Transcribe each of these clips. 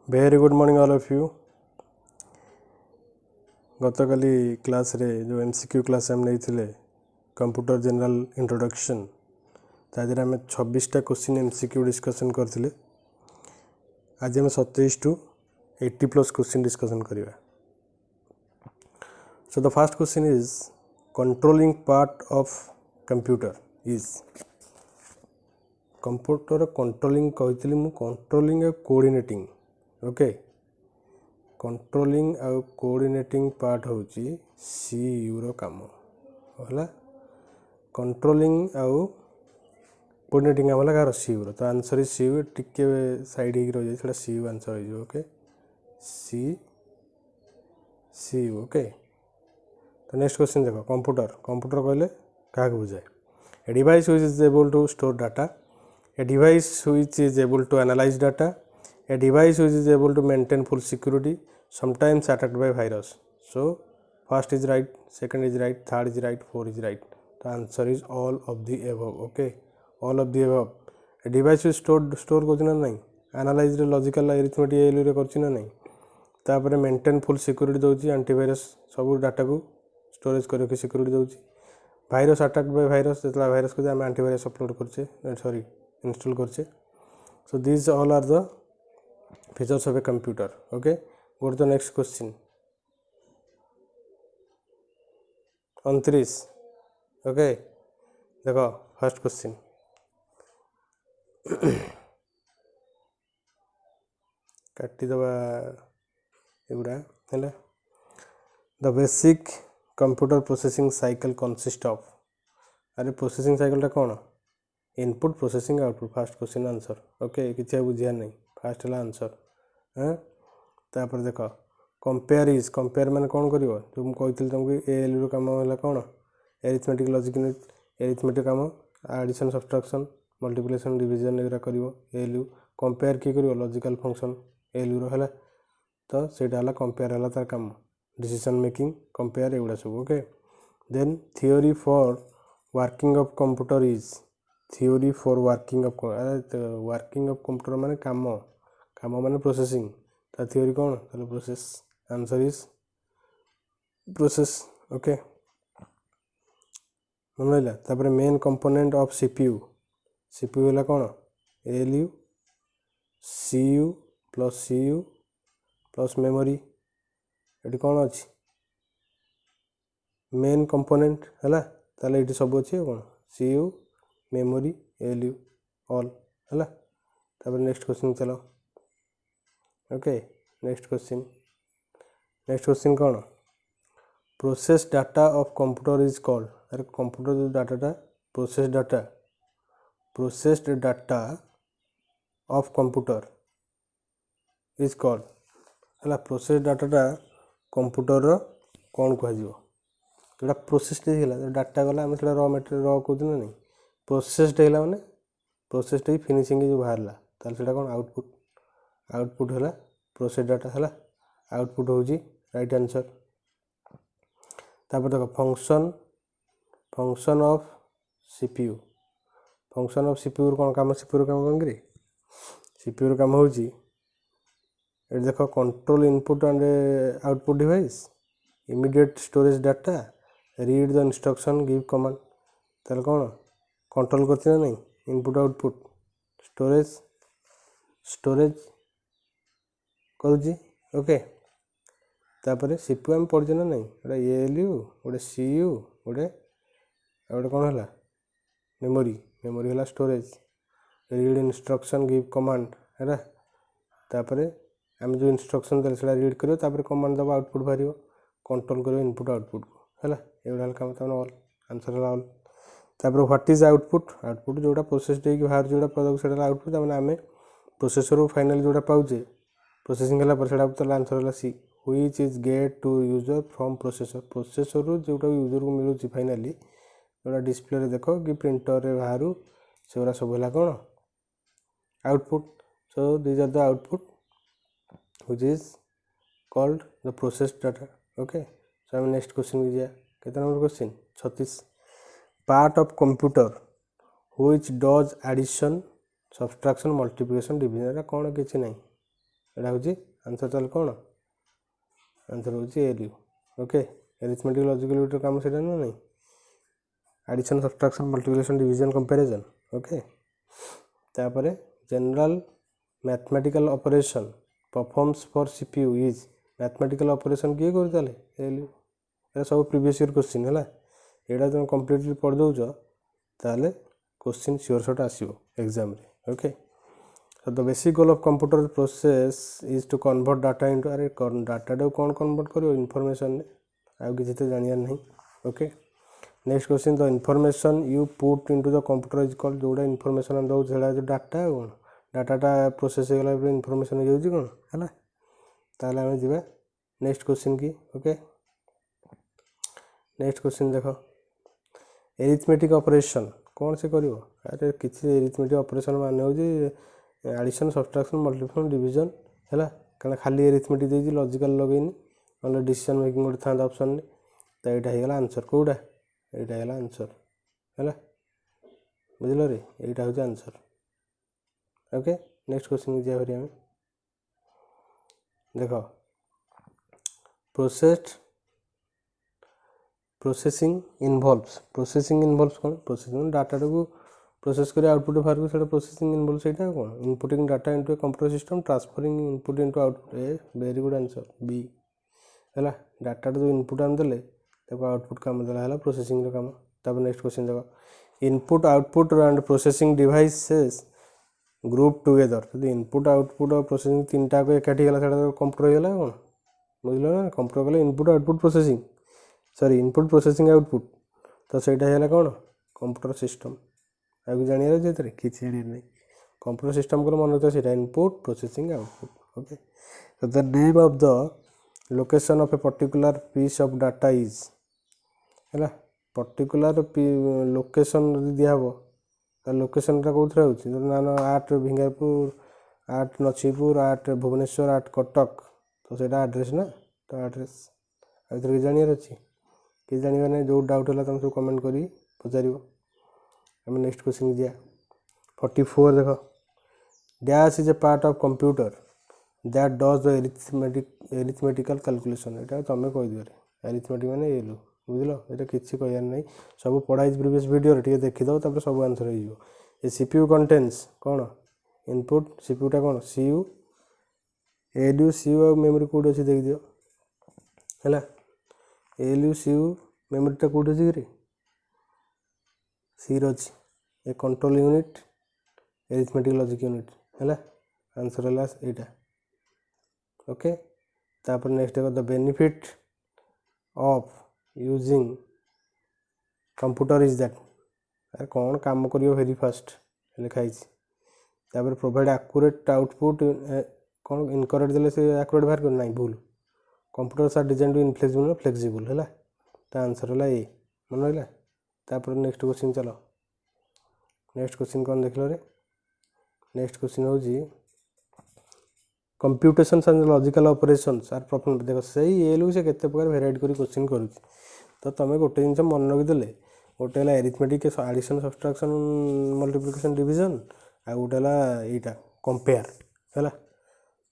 Very good morning all of you. गतकाली class रे जो एमसीक्यू क्लास हम नहीं कंप्यूटर जनरल इंट्रोडक्शन तादेह आम 26टा क्वेश्चन एमसीक्यू डिस्कसन करते। आज आम 27 टू 80 प्लस क्वेश्चन डिस्कसन करवा। So the first question is controlling part of computer is computer controlling कही मु कंट्रोलिंग कोऑर्डिनेटिंग ओके कंट्रोलिंग आउ कोऑर्डिनेटिंग पार्ट हूँ सीयू रो काम है। कंट्रोलिंग आउ कोऑर्डिनेटिंग काम है कह सीयू रो तो आंसर इज सीयू टिके साइड हो रही है सीयू आंसर हो ओके सीयू ओके। तो नेक्स्ट क्वेश्चन देखो कंप्यूटर कंप्यूटर कहले क्या बुझाए a device which is able to store data a device which is able to analyze data a device which is able to maintain full security sometimes attacked by virus. So first is right, second is right, third is right, four is right. The answer is all of the above. Okay, all of the above. A device is store करछि ना नहीं, analyze रे logical arithmetic ALU रे करछि ना नहीं, तापर maintain full security दउछि antivirus सब डाटा को स्टोरेज करके सिक्योरिटी दउछि। भाइरस अटैक बाय भाइरस जेतला भाइरस को हम एंटीवायरस अपलोड करछे सॉरी इंस्टॉल करछे। So this all are the features of a computer. Okay, go to the next question 29. okay देखो फर्स्ट क्वेश्चन काटी दबा एगुड़ा है। The basic computer processing cycle consist of अरे प्रोसेसिंग साइकिल कौन input processing output first question answer okay किसी बुझिया नहीं fast है आंसर हाँ। तापर देख कंपेयर इज कंपेयर मैंने कौन कर जो मुझे तुमको एएलयू काम है कौन एरिथमेटिक लॉजिक यूनिट एरिथमेटिक काम एडिशन सब्सट्रैक्शन मल्टीप्लिकेशन डिवीजन एगुरा कर एएलयू कंपेयर किए कर लॉजिकल फंक्शन एएलयू रो है तो सेटा है कंपेयर है तार काम डिसीजन मेकिंग कंपेयर एगुड़ा सब okay. Then theory for working of computer is theory for working of computer माने काम काम माने प्रोसेसिंग ता थियोरी कौन ताले process answer is process okay मन रहा। तापर main component of CPU CPU है कौन एएलयू सीयू प्लस मेमोरी ये कौन अच्छी मेन कंपोनेंट है ताले ये सब अच्छी कौन सीयू मेमोरी एएलयू ऑल है। तापर नेक्स्ट क्वेश्चन चलो ओके नेक्स्ट क्वेश्चन कौन process data of computer is called अरे कंप्यूटर जो डाटाटा processed data of computer is called है प्रोसेस डाटाटा कंप्यूटर कौन कह जोटा प्रोसेसड है डाटा गला आम रॉ मटेरियल रॉ कहते ना नहीं प्रोसेसड है मैंने प्रोसेसड ही फिनिशिंग जो बाहर ताल कौन आउटपुट है प्रोसेस डाटा है आउटपुट हूँ राइट आंसर। तापर देख फंक्शन ऑफ सीपीयू कौन काम सीपीयू काम कौन करी सीपीयू काम हूँ देख control input and output device immediate storage data read the instruction give command ताल कौन कंट्रोल करती ना नहीं इनपुट आउटपुट स्टोरेज करुँची ओके। तापर सीपीयू आम पढ़े ना नहीं गोटे एएलयू गोटे सीयू गोटे कौन है मेमोरी है storage read instruction give command है तापर आम जो इंस्ट्रक्शन देते से रीड कर कमांड दबा आउटपुट बाहर कंट्रोल कर इनपुट आउटपुट को है ये काम ऑल आंसर है ऑल। तापर व्हाट इज आउटपुट जोटा प्रोसेस बाहर जो प्रोडक्ट से आउटपुट आम प्रोसेसर फाइनल जोटा पाचे प्रोसेसिंग है आंसर है C which is get to user from processor जोटा यूजर को मिलूँ फाइनाली जोटा डिस्प्ले देख कि प्रिंटर रे बाहर से सब है कौन output. So these are the output which is called the process data okay. So आम नेक्स्ट क्वेश्चन की केते number question 36 part of computer which does addition subtraction multiplication division कौन किसी नहीं एटा हूँ आंसर ताल कौन आंसर हूँ ALU okay arithmetic logical unit काम से ना नहीं addition subtraction multiplication division comparison okay तापर general mathematical operation performs for CPU is mathematical operation किए कर ताले एलयू ये सब प्रीवियस ईयर क्वेश्चन है यहाँ तुम कम्प्लीटली पढ़ दौच ताले क्वेश्चन सियोर शॉट आसो एग्जाम रे okay So the basic goal of computer process is to convert data into अरे डाटा टाक कौन कन्वर्ट करो इनफॉरमेशन आउ किसी तो जानियार नहीं okay next question the information you put into the computer is called जोड़ा इनफॉरमेशन हम दो सेड़ा जो डाटा कौन डाटाटा प्रोसेस हो गला इनफॉरमेशन हो जाଉଛି कौन है ताले आम जा नेक्स्ट क्वेश्चन की ओके नेक्स्ट क्वेश्चन देख एरिथमेटिक ऑपरेशन कौन से करिवो अरे किसी एरिथमेटिक ऑपरेशन माने हो एडिशन सब्ट्रैक्शन मल्टीप्लिकेशन डिवीजन है कारण खाली एरिथमेटिक देती लॉजिकल लगेनी ना डिसीजन मेकिंग गोटे था ऑप्शन तो यहाँ होगा आंसर कौटा यहाँ है आंसर है बुझल रे यहाँ हूँ आंसर ओके नेक्स्ट क्वेश्चन जा आम देख प्रोसेसिंग इनवॉल्व्स कौन प्रोसेसिंग डाटा को प्रोसेस कर आउटपुट बाहर को सेटा प्रोसेसिंग इनवॉल्व सेटा कौन inputting data into a computer system transferring input into output a very good answer b है डाटा जो इनपुट आम देले आउटपुट काम देला है प्रोसेसिंग काम तब नेक्स्ट क्वेश्चन देख input output and processing devices group together जो इनपुट आउटपुट और प्रोसेसिंग तीन टाक एकाठी गला कंप्यूटर होगा कौन बुझल ना कंप्यूटर कले input output processing sorry input processing output तो सहीटा है कौन कंप्यूटर सिस्टम आगे जानिए जे किसी नहीं कंप्यूटर सिस्टम को मन रखता है इनपुट प्रोसेसिंग आउटपुट ओके तो the name of the location of a particular piece of data is है पर्टिकुलर लोकेशन दिहब लोकेशनटा कौन हो आठ भिंगारपुर आठ नछीपुर आठ भुवनेश्वर आठ कटक तो सेटा एड्रेस ना तो एड्रेस आगे जानिए अच्छी कि जानवर नहीं जो डाउट है तुम सब कमेंट कर पचार आम नेक्स्ट क्वेश्चन दिया 44 देख dash is a part of computer that does the arithmetical calculation यहाँ तुम कहीदेव एरिथमेटिक मैंने एलू बुझल ये किसी कहार नहीं सब पढ़ाई प्रीवियस वीडियो टे देखीद तब सब आंसर हो सीपीयू कंटेन्स कौन इनपुट सीपीयूटा कौन सीयू एलयू सीयू और मेमोरी कौट अच्छी देख दियो है एलयू सीयू मेमोरीटा कौट अच्छी कि सी रही A control unit arithmetic logic unit है आंसर है यहाँ ओके तापर नेक्स्ट देखो the benefit of using computer is that अरे कौन काम करियो वेरी फास्ट लिखाई तापर प्रोवाइड एक्यूरेट आउटपुट कौन इनकरेक्ट देले से एक्यूरेट बाहर करना भूल computers are design to inflexible flexible है तो आंसर है ए मन रहा तापर नेक्स्ट क्वेश्चन चलो नेक्स्ट क्वेश्चन कौन देख लो रे नेक्स्ट क्वेश्चन हूँ computation and logical operations are perform देख सही एलू से केते प्रकार वेराइटी करी क्वेश्चन करूँ तो तुम गोटे जिन मन रखिदे गोटे है arithmetic addition subtraction multiplication division आ गोटे है यहाँ कंपेयर है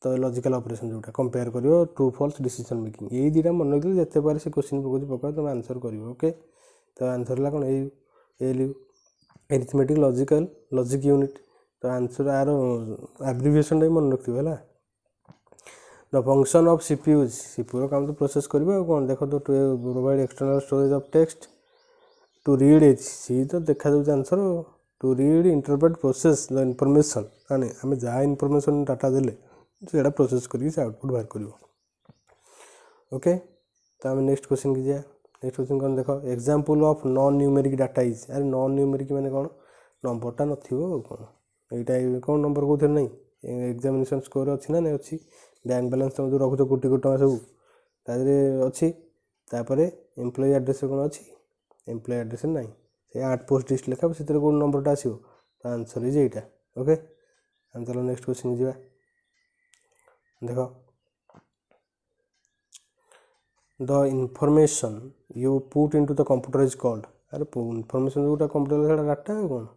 तो लॉजिकल ऑपरेशन जोटा कंपेयर करियो ट्रू फॉल्स डिसीजन मेकिंग यही दुटा मन रखिदे जिते बार से क्वेश्चन पकाओ तुम आंसर कर ओके तो आंसर है कौन एलयू एरिथमेटिक लॉजिक यूनिट तो आंसर आर एब्रिविएशन मन रखियो है द फंक्शन ऑफ सीपीयू काम तो प्रोसेस करियो कौन देख तो provide external storage of text to read H C तो देखा जाऊँ answer to read interpret process the information आने आम जहाँ इनफॉरमेशन डाटा देले से प्रोसेस करके आउटपुट बाहर कर ओके तो आम नेक्स्ट क्वेश्चन की जाए नेक्स्ट क्वेश्चन कौन देख example of non numeric data is अरे नॉन न्यूमेरिक माने कौन नंबरटा नथिबो कौन यहाँ कौन नंबर कौन नहीं एग्जामिनेशन स्कोर अच्छी ना नहीं अच्छी बैंक बैलेंस तुम जो रखुच कोटी कोटी टका सब तादे अच्छी तापर एम्प्लॉय एड्रेस कौन अच्छी एम्प्लॉय एड्रेस ना से 8 पोस्ट लिस्ट लिखा से कौन नंबरटा आसो तो आंसर इज यहाँ ओके चलो नेक्स्ट क्वेश्चन जा देख the information you put into the computer is called अरे इनफॉरमेशन जोटा कंप्यूटर डाटा कौन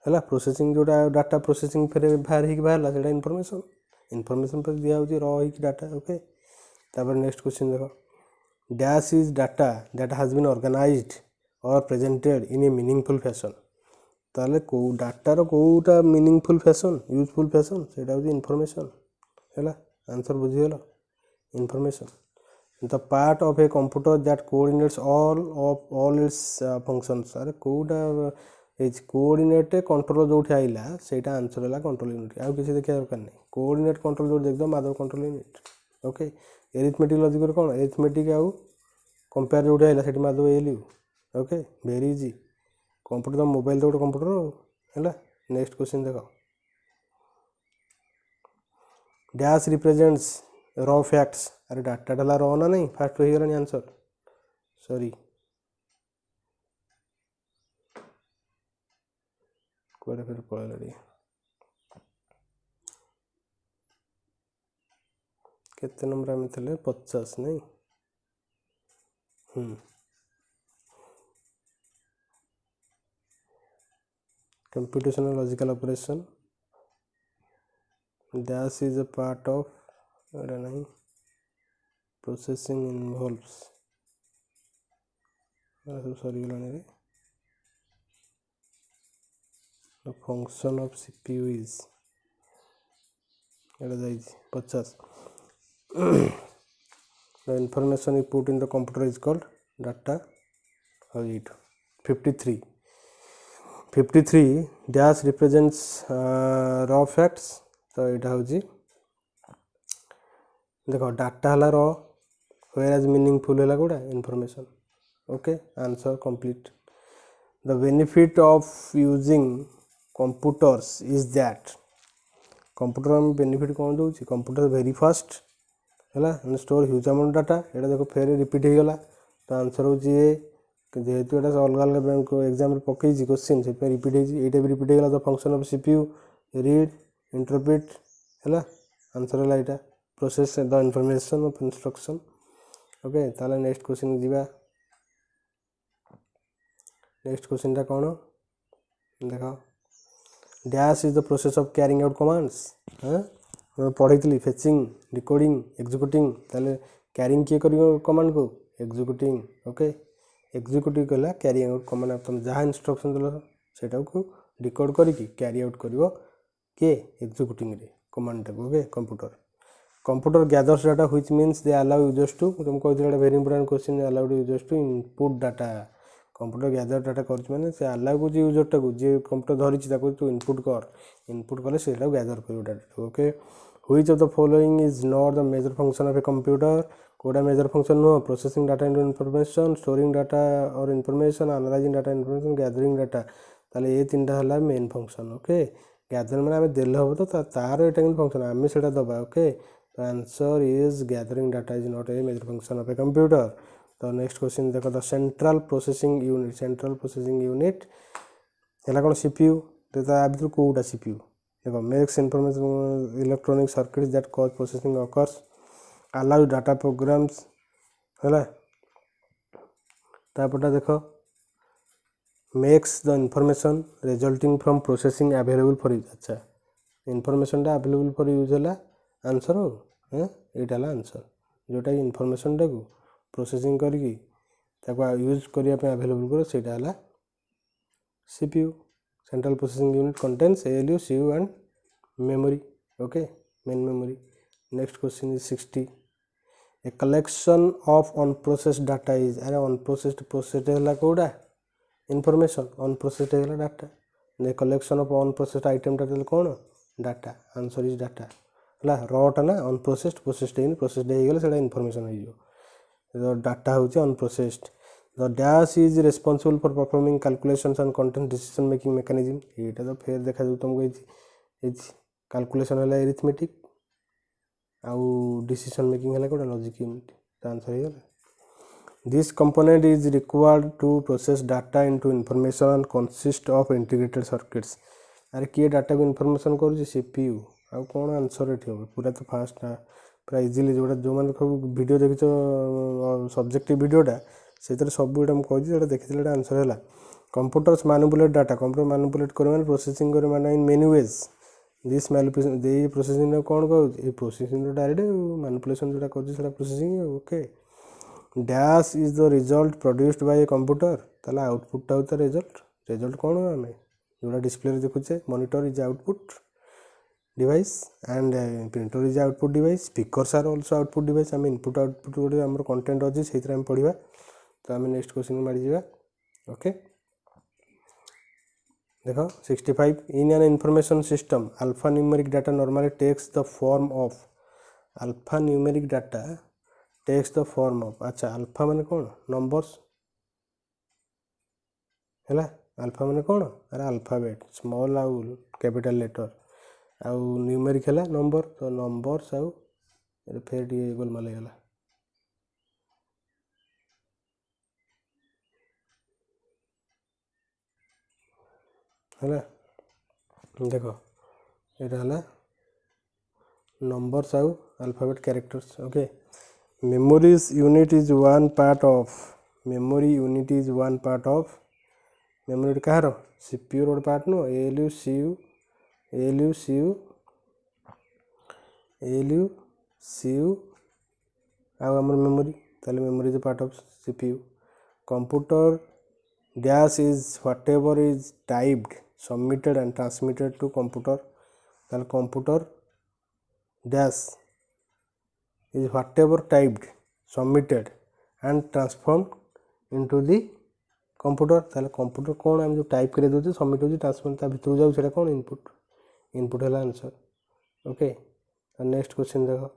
है प्रोसेसिंग जोटा डाटा प्रोसेसिंग फिर बाहर बाहर से इनफॉरमेशन इनफॉरमेशन पर दिया होची रॉ ही डाटा ओके। तापर नेक्स्ट क्वेश्चन देखो dash is data that has been organised और presented in a meaningful fashion ताले को डाटार कोटा मीनिंगफुल फैशन यूजफुल फैशन सेटा होची इनफॉरमेशन हैला आंसर बुझिगला information the part of a computer that coordinates all its functions अरे कोटा एज कोऑर्डिनेट कंट्रोल जोठी आइला सेटा आंसर हैला कंट्रोल यूनिट आ किसी देखिया दरकार नहीं कोऑर्डिनेट कंट्रोल जोट देख दो माधव control unit okay. Arithmetic logic रे कोन एरिथमेटिक आउ कंपेयर जोठी आइला सेठी माधव ALU okay very easy computer तो मोबाइल तो कंप्यूटर है। नेक्स्ट क्वेश्चन देखो डैश रिप्रेजेंट्स रॉ फैक्ट्स अरे डाटा डाला रॉ ना नहीं फास्ट हो गला आंसर सॉरी कोड़े फिर पड़े केते नंबर में थे 50 नहीं computational logical operation dash is a part of नहीं प्रोसेसिंग इन्वॉल्व्स सॉरी रे the function of CPU is 50 the information you put in the computer is called data how it 53 dash represents raw facts तो यहाँ हूँ देखो data है raw whereas meaningful है गोटा information okay answer complete the benefit of using computers is that computer में benefit कौन दूसरी कंप्यूटर वेरी फास्ट है स्टोर ह्यूज अमाउंट डाटा यहाँ देखो फेर रिपीट हो गला तो आंसर हो जेहेतु यहाँ अलग अलग बैंक एग्जाम पकई क्वेश्चन से रिपीट होटा भी रिपीट होगा the function of CPU read interpret है आंसर है यहाँ process the information of instruction okay ताले नेक्स्ट क्वेश्चन जीवा नेक्स्ट क्वेश्चन टा कौन देखो dash is the process of carrying out commands पढ़ी फेचिंग डिकोडिंग एग्जीक्यूटिंग ताले कैरिंग किए कर कमांड को एग्जीक्यूटिंग ओके एग्जीक्यूटिव कला कैरिंग आउट कमांड तुम जहाँ इंस्ट्रक्शन देल सेटा को डिकोड करके कैरी आउट करिवो के एग्जीक्यूटिंग रे कमांड टाको okay computer gathers data which means they allow users to तुम कहते very important question allow users to input data computer gather data कर मैंने से अलाउ को यूजर टाक जी कंप्यूटर धरी तू इनपुट कले से गैदर कर data okay which of the following is not the major function of a computer कोड़ा मेजर फंक्शन नुह processing data into information storing data और information analysing data information gathering data ताले ये तीनटा है मेन फंक्शन ओके गैदर मैंने आम देले हम तो तार ये फंक्शन आम से दबा okay answer is gathering data is not a major function of a computer. तो नेक्स्ट क्वेश्चन देखो द सेंट्रल प्रोसेसिंग यूनिट है कौन सीपीयू तो भर कौटा सीपीयू देखो makes information electronic circuits that cause processing occurs allow data programs है तापटा देखो makes the information resulting from processing available for use अच्छा इनफॉरमेशन टा अवेलेबल फॉर यूज है आंसर हो यहाँ आंसर जोटा इनफॉरमेशन टाक प्रोसेसिंग करके यूज करने अवेलेबल कर सेटा है CPU central processing unit contains ALU CU and memory okay main memory. Next question is 60 a collection of unprocessed data is अरे अनप्रोसेस्ड प्रोसेस्ड है कौटा इनफॉरमेशन अनप्रोसेस्ड है data the collection of unprocessed item title कौन data answer is data है रॉटा ना unprocessed processed हो गला से इनफॉरमेशन हो डाटा हूँ unprocessed the dash is responsible for performing calculations and content decision making mechanism यहाँ तो फेर देखा तुमको कैलकुलेशन है एरिथमेटिक आउ डिसीजन मेकिंग है कौन लॉजिक यूनिट आंसर हो गला this component is required to process data into information and consist of integrated circuits अरे किए डाटा को इनफॉरमेशन कर सीपीयू आउ कौन आंसर ये हम पूरा तो फास्ट पूरा इजिली जोटा जो मैंने वीडियो देख सब्जेक्टिव वीडियोटा से सब ये मुझे देखी आंसर है computers manipulate data computer manipulate कर प्रोसेसिंग कर in many ways this manipulation ये प्रोसेसिंग कौन कह प्रोसेसिंग डायरेक्ट मैनिपुलेशन जोटा कर processing okay dash is the result produced by a computer ताला आउटपुट होता रिजल्ट रिजल्ट कौन आम जोड़ा डिस्प्ले देखुचे monitor is output device and printer is output device speakers are also output device आम input output गोटे आम कंटेंट अच्छी से आम पढ़ा तो आम नेक्स्ट क्वेश्चन मारी जा ओके देख 65 in an information system alpha numeric data normally takes the form of alpha numeric data takes the form of अच्छा अल्फा माने कौन नंबर्स है अल्फा माने कौन अरे अल्फाबेट स्मॉल आउ कैपिटल लेटर आउ न्यूमेरिक है नंबर तो नंबर्स आउ फेर टी गोलमाल होगा है देख यहाँ नंबर्स आउ alphabet characters okay memories unit is one part of memory unit is one part of memory कहार सीपीयू रोड पार्ट नो ALU CU ALU CU ALU CU आउ आम मेमोरी ताले memory is part of CPU computer dash is whatever is typed submitted and transmitted to computer ताले computer dash is whatever typed submitted and transform into the computer ताले computer कौन आम जो type कर दे submit हो transform ता भीतर जाऊ सेटा कौन इनपुट इनपुट है आंसर ओके नेक्स्ट क्वेश्चन देख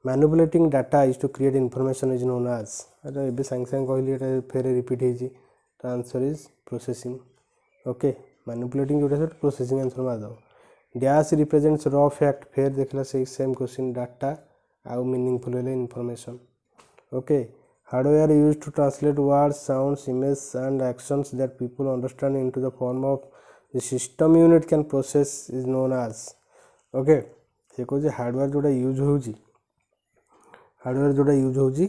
manipulating data is to create information is known as अरे ये सांगे सांगे कहली फेर रिपीट होती तो answer is processing okay manipulating जोटा प्रोसेसिंग आंसर मारदेव डैश रिप्रेजेंट्स रॉ फैक्ट फेर देखला से सेम क्वेश्चन डाटा आउ मीनिंगफुल है information okay hardware use to translate words sounds image and actions that people understand into the form of the system unit can process is known as okay से कह hardware जोटा use होची hardware जोटा use होची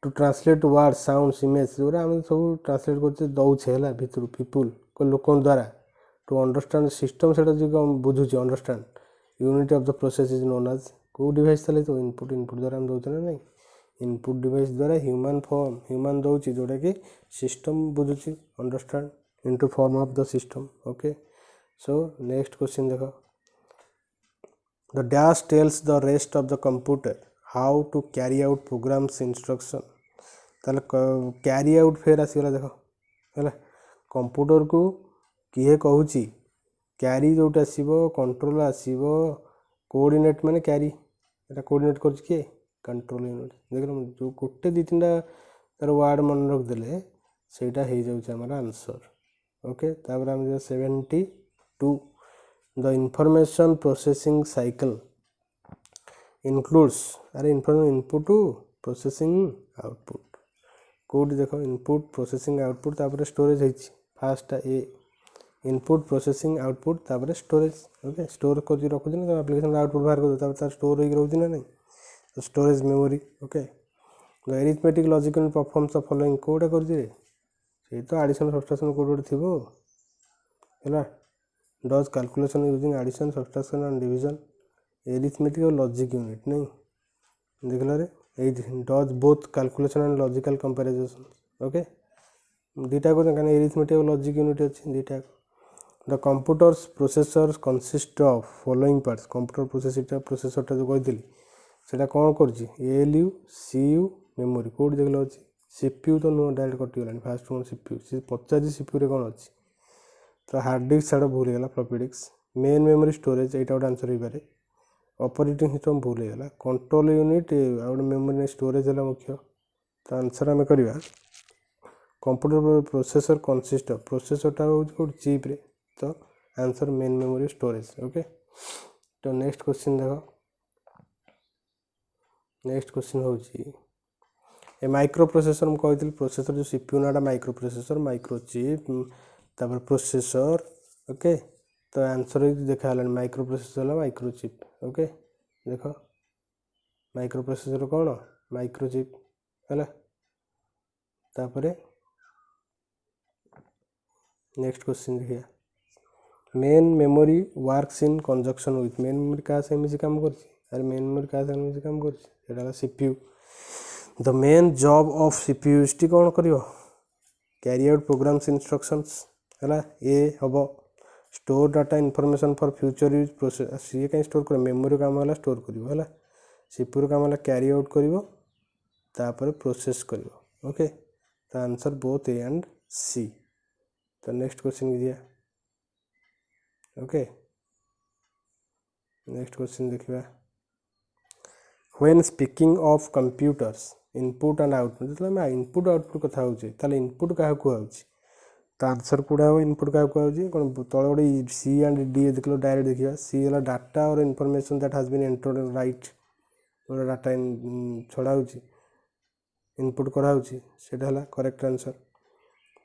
to translate word sounds image जो आम सब translate करते दौचे है भितर पीपुल लोक द्वारा टू अंडरस्टैंड सिस्टम से जो बुझुचे understand unit of the process is known as कौ डिवाइस ताले तो इनपुट इनपुट द्वारा हम दौचे ना नहीं इनपुट डिवाइस द्वारा ह्यूमन फॉर्म ह्यूमन दौची जोटा कि सिस्टम बुझुची understand into form of the system okay so next question देख the dash tells the rest of the computer how to carry out programs instruction ताले कैरी आउट फेर आसगला देख है कंप्यूटर को किए कहूँ कैरी जोटा आसो कंट्रोल आसो कोऑर्डिनेट माने कैरी एटा कोऑर्डिनेट कर किए कंट्रोल यूनिट देख जो गोटे दी तीन तार वार्ड मन रखिदे सेटा हो जाऊँ आंसर ओके तापर आम 72 the information processing cycle includes अरे इनफॉर्मेशन इनपुट प्रोसेसिंग आउटपुट कोड देख इनपुट प्रोसेसिंग आउटपुट तापर स्टोरेज है fast a input processing output तापर स्टोरेज ओके स्टोर कर रखुच ना एप्लिकेशन आउटपुट बाहर कर स्टोर हो रोचे ना नहीं तो storage memory okay the arithmetic logic and performs the following कोडा कर तो एडिशन सब्सट्रैक्शन कोड गोटे थी है does calculation using addition subtraction and division arithmetic और लॉजिक यूनिट नहीं देखल रे does both calculation and logical comparison okay दुटा को एरिथमेटिक और लॉजिक यूनिट अच्छी दुटा the computers processor consist of following parts computer processor जो कही से कौन कर एएलयू सीयू मेमोरी कौट देख अच्छी सीपीयू तो नुह डायरेक्ट कटिगला फास्ट कौन सीपीयू सी पचार सीपीयू कौन अच्छी तो हार्ड डिस्क छाड़ भूल होगा floppy disk main memory storage यहाँ गोटे आंसर हो पारे ऑपरेटिंग सिस्टम भूल होगा कंट्रोल यूनिट गोटे मेमोरी स्टोरेज है मुख्य तो आंसर आम करवा कंप्यूटर प्रोसेसर कंसिस्ट ऑफ प्रोसेसरटा हूँ चिप रे तो answer main memory storage okay तो नेक्स्ट क्वेश्चन देख नेक्स्ट क्वेश्चन हूँ ए माइक्रो प्रोसेसर मुझे कही प्रोसेसर जो सीपीयू नाटा माइक्रो प्रोसेसर माइक्रो चिप तापर प्रोसेसर ओके तो आंसर देखा micro processor micro chip okay देख माइक्रो प्रोसेसर कौन माइक्रो चिप है तापर नेक्स्ट क्वेश्चन देखिए main memory works in conjunction with main memory क्या से मिसी काम कर अरे मेन मेमोरी क्या से मिसी काम कर CPU the main job of CPU टी कौन कर कैरी आउट प्रोग्राम्स इंस्ट्रक्शंस है ए हम store data information for future use process C कहीं स्टोर कर मेमोरी काम है स्टोर कर सीपीयू काम है कैरी आउट कर प्रोसेस कर okay the answer both A and C तो नेक्स्ट क्वेश्चन दिया ओके नेक्स्ट क्वेश्चन देखिए when speaking of computers input and output जो आम इनपुट आउटपुट कथा हो इनपुट क्या कहूँ तो आंसर कौड़ा हम इनपुट क्या कहूँ कौन तले गोटे सी एंड डी देख लो डायरेक्ट देखिए सी है डाटा और information that has been entered right गोटे डाटा छड़ा हो इनपुट कराऊँ है करेक्ट आंसर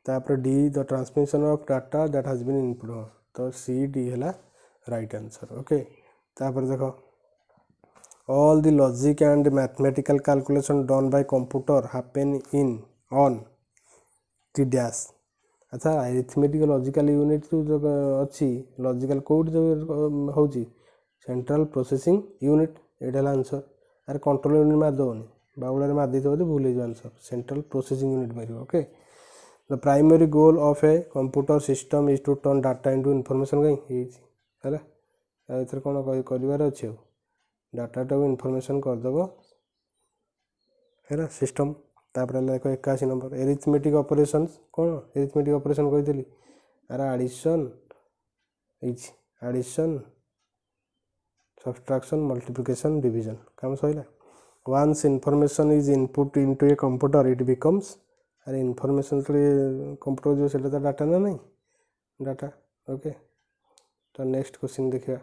तापर D the transmission of data that has been input हाँ तो सी डी है राइट आंसर ओके तापर देख all the logic and mathematical calculation done by computer happen in on the dash अच्छा arithmetic logical unit जो अच्छी logical code जो हूँ सेंट्रल प्रोसेसिंग यूनिट ये आंसर अरे कंट्रोल यूनिट मारदेवनी बाबुड़ा मारदे तो भूल आंसर सेंट्रल प्रोसेसिंग यूनिट मार okay the primary goal of a computer system is to turn data into information कहीं है कौन कर अच्छे डाटा इनफॉरमेशन करदेव है सिस्टम तापर देखो 81 नंबर एरिथमेटिक ऑपरेशंस कौन एरिथमेटिक ऑपरेशन कही अरे एडिशन सब्सट्रैक्शन मल्टीप्लिकेशन डिवीजन काम सहिला once information is input into a computer it becomes अरे इनफॉरमेशन कंप्यूटर जो से डाटा ना नहीं डाटा ओके तो नेक्स्ट क्वेश्चन देखिए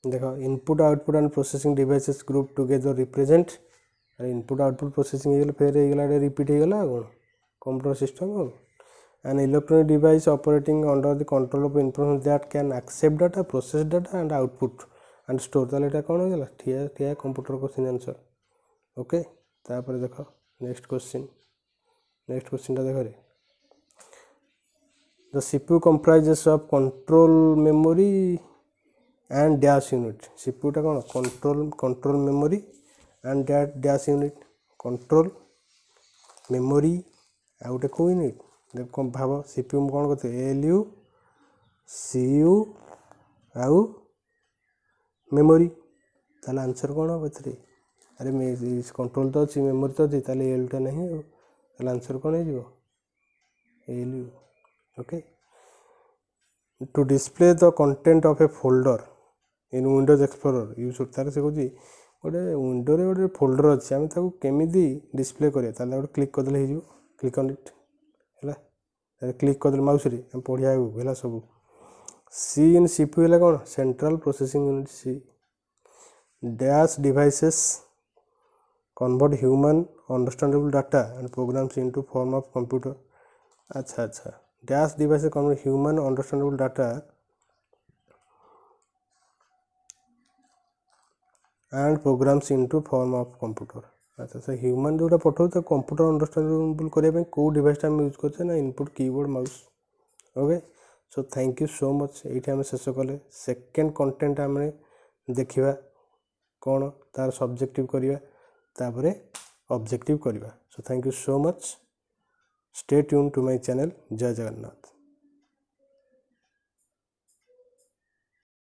देखो input output and processing devices group together represent अरे इनपुट आउटपुट प्रोसेसिंग हो फेर होगा रिपीट होगा कौन computer system an electronic device operating under the control of information that can accept data process data and output and store ताले कौन होगा ठिया कंप्यूटर क्वेश्चन आंसर ओके तापर देख नेक्स्ट क्वेश्चन देख रे the CPU comprises of control memory and dash unit सीपीयूटा कौन control memory and dash unit control memory आ गए कौ यूनिट देख कौन भाव सीपीयू कौन करते एलयू सीयू आउ मेमोरी ताले आंसर कौन हम ए अरे कंट्रोल तो अच्छी मेमोरी तो अच्छी ताले एलटा नहीं ताले आंसर कौन हो L U okay to display the content of a folder in Windows Explorer use तार से कौन गोटे विंडोरे गोटे फोल्डर अच्छे आम केमी डिस्प्ले करें गोटे क्लिक करदे हो क्लिक ऑन इट है क्लिक करदे माउस रे पढ़िया है सब सी इन सीपीयू है कौन central processing unit C dash devices convert human understandable data and programs into form of computer अच्छा dash devices convert human understandable data and programs into form of computer अच्छा human जोटा पठाऊ तो computer understandable करने कौ device use करते ना input keyboard mouse okay so thank you so much ये आम शेष कले सेकेंड कंटेंट आम देखा कौन तार सब्जेक्टिव करवा तापर ऑब्जेक्टिव करवा so thank you so much stay tune to my channel जय जगन्नाथ।